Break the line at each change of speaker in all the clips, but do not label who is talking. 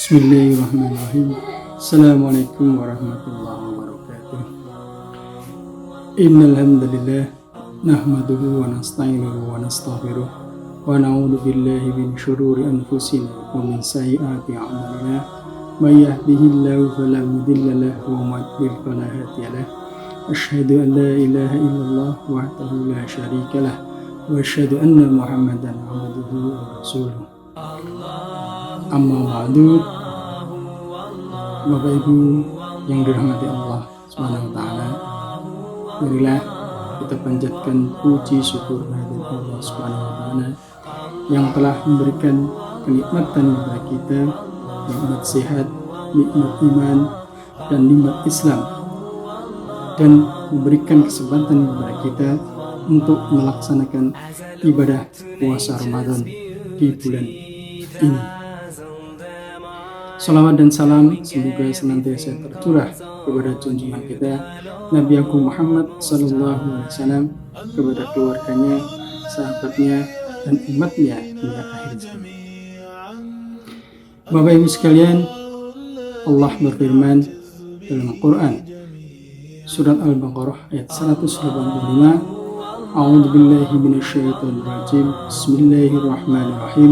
Bismillahirrahmanirrahim. Assalamualaikum warahmatullahi wabarakatuh. Innal hamdalillah nahmaduhu wa nasta'inuhu wa nastaghfiruh wa na'udzu billahi min syururi anfusina wa min sayyiati a'malina. May yahdihillahu fala mudilla lahu wa may yudlil fala hadiya lahu. Asyhadu an la ilaha illallah wahdahu la syarika lah wa asyhadu anna Muhammadan 'abduhu wa rasuluh. Amma ba'du. Bapak Ibu yang dirahmati Allah Subhanahu wa taala, marilah kita panjatkan puji syukur kehadirat Allah Subhanahu wa taala yang telah memberikan kenikmatan kepada kita, nikmat sehat, nikmat iman, dan nikmat Islam, dan memberikan kesempatan kepada kita untuk melaksanakan ibadah puasa Ramadan di bulan ini. Salawat dan salam semoga senantiasa tercurah kepada junjungan kita Nabi Agung Muhammad Sallallahu Alaihi Wasallam, kepada keluarganya, sahabatnya, dan umatnya hingga akhir zaman. Bapak Ibu sekalian, Allah berfirman dalam Al-Quran surat Al-Baqarah ayat 185, A'udzubillahi minasyaitonir rajim. Bismillahirrahmanirrahim.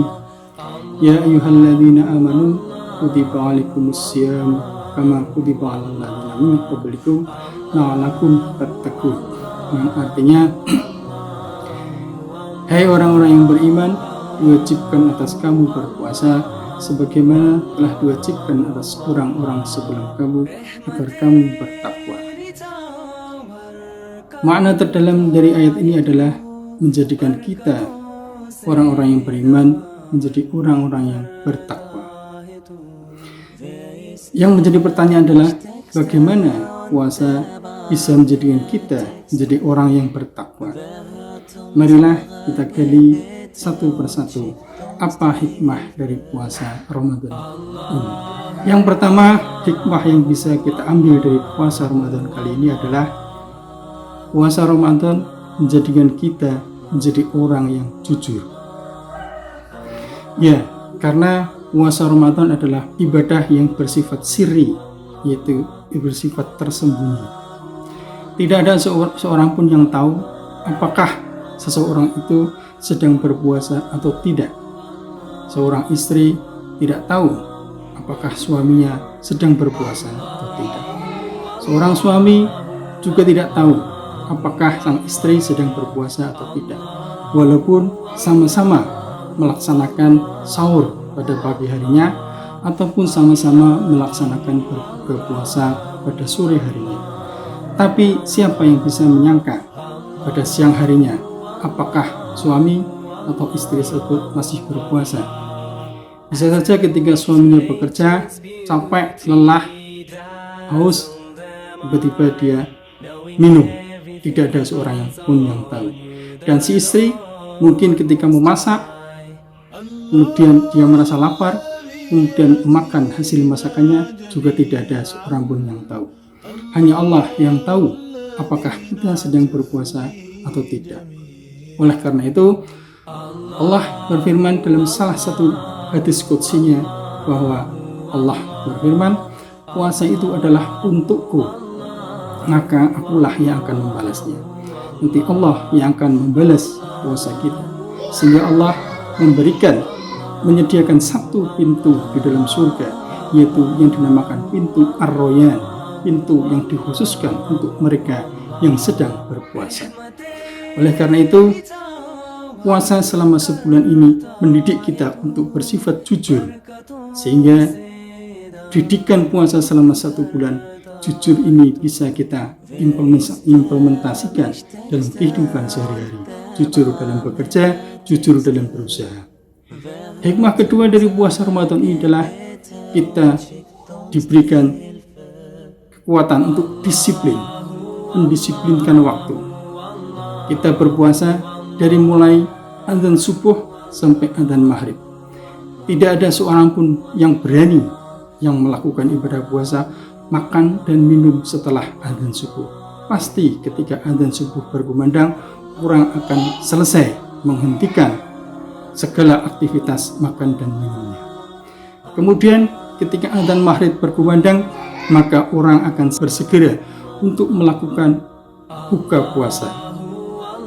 Ya ayyuhalladzina amanu kutiba alaikumussyiyam kama kutiba alal ladzina min qablikum la'allakum tattaqun. Yang artinya, hai orang-orang yang beriman, diwajibkan atas kamu berpuasa sebagaimana telah diwajibkan atas orang-orang sebelum kamu agar kamu bertakwa. Makna terdalam dari ayat ini adalah menjadikan kita orang-orang yang beriman menjadi orang-orang yang bertakwa. Yang menjadi pertanyaan adalah bagaimana puasa bisa menjadikan kita menjadi orang yang bertakwa. Marilah kita gali satu persatu apa hikmah dari puasa Ramadan ini. Yang pertama, hikmah yang bisa kita ambil dari puasa Ramadan kali ini adalah puasa Ramadan menjadikan kita menjadi orang yang jujur. Ya, karena puasa Ramadan adalah ibadah yang bersifat sirri, yaitu bersifat tersembunyi. Tidak ada seorang pun yang tahu apakah seseorang itu sedang berpuasa atau tidak. Seorang istri tidak tahu apakah suaminya sedang berpuasa atau tidak. Seorang suami juga tidak tahu apakah sang istri sedang berpuasa atau tidak, walaupun sama-sama melaksanakan sahur pada pagi harinya ataupun sama-sama melaksanakan berbuka puasa pada sore harinya. Tapi siapa yang bisa menyangka pada siang harinya apakah suami atau istri tersebut masih berpuasa? Bisa saja ketika suaminya bekerja, capek, lelah, haus, tiba-tiba dia minum. Tidak ada seorang pun yang tahu. Dan si istri mungkin ketika memasak, kemudian dia merasa lapar, kemudian makan hasil masakannya, juga tidak ada seorang pun yang tahu. Hanya Allah yang tahu apakah kita sedang berpuasa atau tidak. Oleh karena itu, Allah berfirman dalam salah satu hadis qudsinya bahwa Allah berfirman, puasa itu adalah untukku, maka akulah yang akan membalasnya. Nanti Allah yang akan membalas puasa kita. Sehingga Allah menyediakan satu pintu di dalam surga, yaitu yang dinamakan pintu Ar-Royan, pintu yang dikhususkan untuk mereka yang sedang berpuasa. Oleh karena itu, puasa selama sebulan ini mendidik kita untuk bersifat jujur, sehingga didikan puasa selama 1 bulan jujur ini bisa kita implementasikan dalam kehidupan sehari-hari. Jujur dalam bekerja, jujur dalam berusaha. Hikmah kedua dari puasa Ramadan ini adalah kita diberikan kekuatan untuk disiplin, mendisiplinkan waktu. Kita berpuasa dari mulai azan subuh sampai azan maghrib. Tidak ada seorang pun yang berani yang melakukan ibadah puasa makan dan minum setelah azan subuh. Pasti ketika azan subuh berkumandang, orang akan selesai menghentikan segala aktivitas makan dan minumnya. Kemudian ketika adzan maghrib berkumandang, maka orang akan bersegera untuk melakukan buka puasa.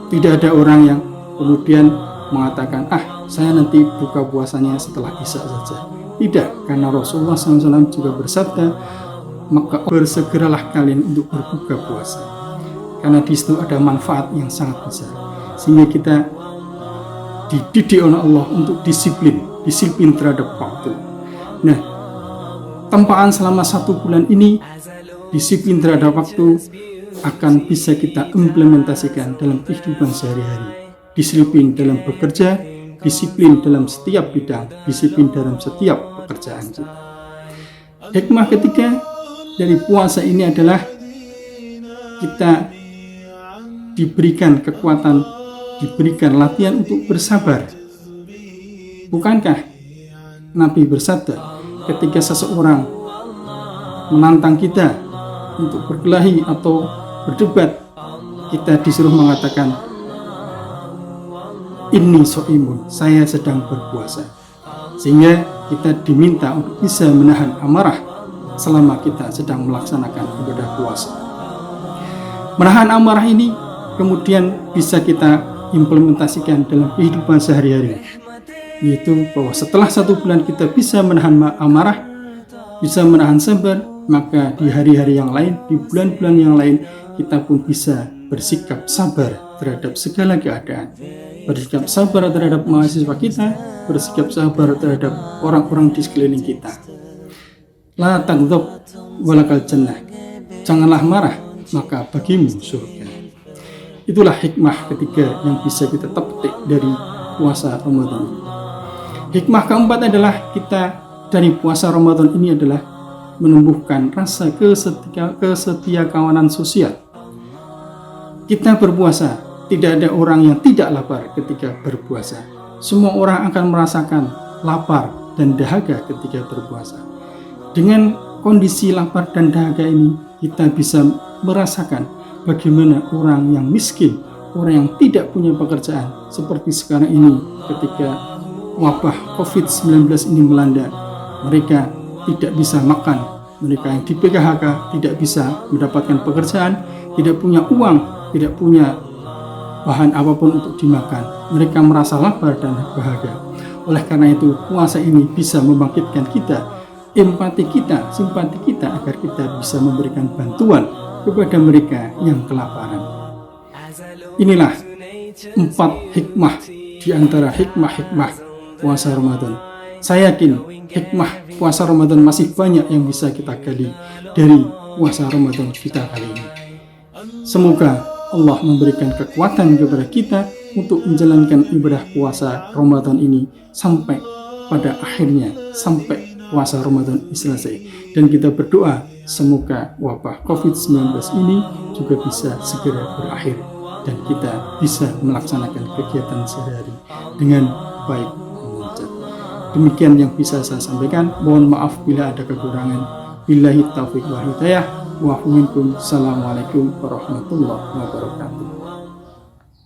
Tidak ada orang yang kemudian mengatakan, saya nanti buka puasanya setelah isya saja. Tidak, karena Rasulullah SAW juga bersabda, maka bersegeralah kalian untuk berbuka puasa. Karena di situ ada manfaat yang sangat besar. Sehingga kita dididik oleh Allah untuk disiplin terhadap waktu. Nah, tempaan selama 1 bulan ini, disiplin terhadap waktu akan bisa kita implementasikan dalam kehidupan sehari-hari. Disiplin dalam bekerja, disiplin dalam setiap bidang, disiplin dalam setiap pekerjaan kita. Hikmah ketiga dari puasa ini adalah kita diberikan kekuatan, diberikan latihan untuk bersabar. Bukankah Nabi bersabda, ketika seseorang menantang kita untuk berkelahi atau berdebat, kita disuruh mengatakan, inni so'imun, saya sedang berpuasa. Sehingga kita diminta untuk bisa menahan amarah selama kita sedang melaksanakan ibadah puasa. Menahan amarah ini kemudian bisa kita implementasikan dalam kehidupan sehari-hari, yaitu bahwa setelah 1 bulan kita bisa menahan amarah, bisa menahan sabar, maka di hari-hari yang lain, di bulan-bulan yang lain, kita pun bisa bersikap sabar terhadap segala keadaan, bersikap sabar terhadap mahasiswa kita, bersikap sabar terhadap orang-orang di sekeliling kita. La taghdab walakal jannah, janganlah marah, maka bagimu surga. Itulah hikmah ketiga yang bisa kita petik dari puasa Ramadan. Hikmah keempat adalah kita dari puasa Ramadan ini adalah menumbuhkan rasa kesetia kawanan sosial. Kita berpuasa, tidak ada orang yang tidak lapar ketika berpuasa. Semua orang akan merasakan lapar dan dahaga ketika berpuasa. Dengan kondisi lapar dan dahaga ini, kita bisa merasakan bagaimana orang yang miskin, orang yang tidak punya pekerjaan, seperti sekarang ini ketika wabah COVID-19 ini melanda, mereka tidak bisa makan, mereka yang di PHK tidak bisa mendapatkan pekerjaan, tidak punya uang, tidak punya bahan apapun untuk dimakan. Mereka merasa lapar dan dahaga. Oleh karena itu, puasa ini bisa membangkitkan kita, empati kita, simpati kita, agar kita bisa memberikan bantuan kepada mereka yang kelaparan. Inilah 4 hikmah di antara hikmah-hikmah puasa Ramadan. Saya yakin hikmah puasa Ramadan masih banyak yang bisa kita gali dari puasa Ramadan kita kali ini. Semoga Allah memberikan kekuatan kepada kita untuk menjalankan ibadah puasa Ramadan ini sampai pada akhirnya, sampai puasa Ramadan selesai. Dan kita berdoa semoga wabah COVID-19 ini juga bisa segera berakhir dan kita bisa melaksanakan kegiatan sehari-hari dengan baik dan lancar. Demikian yang bisa saya sampaikan. Mohon maaf bila ada kekurangan. Billahi taufiq wal hidayah. Assalamualaikum warahmatullahi wabarakatuh.